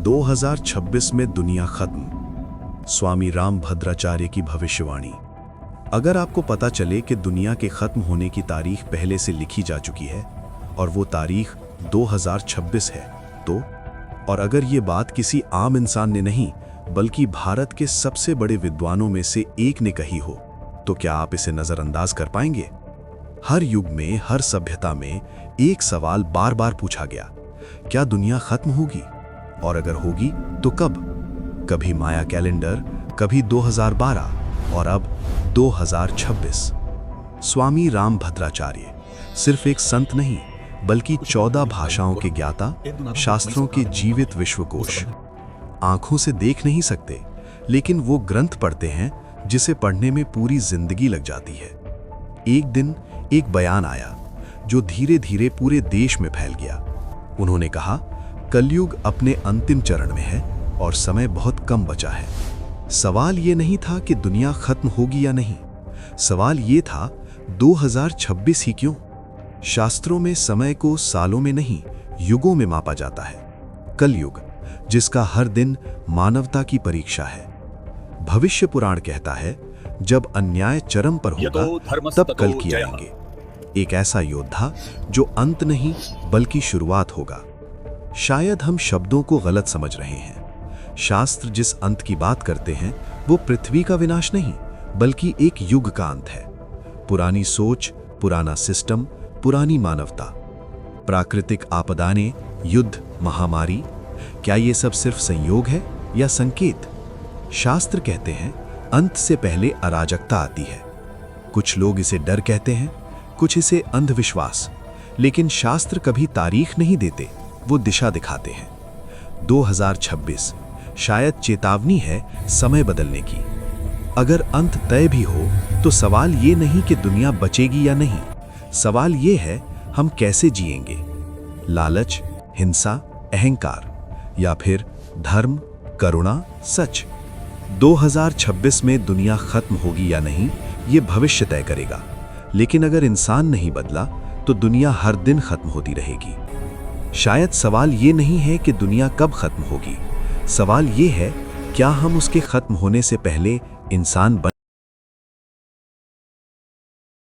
2026 में दुनिया खत्म। स्वामी रामभद्राचार्य की भविष्यवाणी। अगर आपको पता चले कि दुनिया के खत्म होने की तारीख पहले से लिखी जा चुकी है और वो तारीख 2026 है तो, और अगर ये बात किसी आम इंसान ने नहीं बल्कि भारत के सबसे बड़े विद्वानों में से एक ने कही हो, तो क्या आप इसे नजरअंदाज कर पाएंगे? हर युग में, हर सभ्यता में एक सवाल बार बार पूछा गया, क्या दुनिया खत्म होगी? और अगर होगी तो कब? कभी माया कैलेंडर, कभी 2012 और अब 2026। स्वामी रामभद्राचार्य सिर्फ एक संत नहीं बल्कि 14 भाषाओं के ज्ञाता, शास्त्रों के जीवित विश्वकोश। आंखों से देख नहीं सकते, लेकिन वो ग्रंथ पढ़ते हैं जिसे पढ़ने में पूरी जिंदगी लग जाती है। एक दिन एक बयान आया जो धीरे धीरे पूरे देश में फैल गया। उन्होंने कहा, कलयुग अपने अंतिम चरण में है और समय बहुत कम बचा है। सवाल ये नहीं था कि दुनिया खत्म होगी या नहीं, सवाल ये था 2026 ही क्यों? शास्त्रों में समय को सालों में नहीं, युगों में मापा जाता है। कलयुग, जिसका हर दिन मानवता की परीक्षा है। भविष्य पुराण कहता है, जब अन्याय चरम पर होगा तब कल्कि आएंगे, एक ऐसा योद्धा जो अंत नहीं बल्कि शुरुआत होगा। शायद हम शब्दों को गलत समझ रहे हैं। शास्त्र जिस अंत की बात करते हैं वो पृथ्वी का विनाश नहीं बल्कि एक युग का अंत है। पुरानी सोच, पुराना सिस्टम, पुरानी मानवता। प्राकृतिक आपदाएं, युद्ध, महामारी, क्या ये सब सिर्फ संयोग है या संकेत? शास्त्र कहते हैं अंत से पहले अराजकता आती है। कुछ लोग इसे डर कहते हैं, कुछ इसे अंधविश्वास, लेकिन शास्त्र कभी तारीख नहीं देते, वो दिशा दिखाते हैं। 2026 शायद चेतावनी है समय बदलने की। अगर अंत तय भी हो तो सवाल ये नहीं कि दुनिया बचेगी या नहीं, सवाल ये है हम कैसे जिएंगे। लालच, हिंसा, अहंकार या फिर धर्म, करुणा, सच। 2026 में दुनिया खत्म होगी या नहीं ये भविष्य तय करेगा, लेकिन अगर इंसान नहीं बदला तो दुनिया हर दिन खत्म होती रहेगी। शायद सवाल ये नहीं है कि दुनिया कब खत्म होगी, सवाल ये है क्या हम उसके खत्म होने से पहले इंसान बन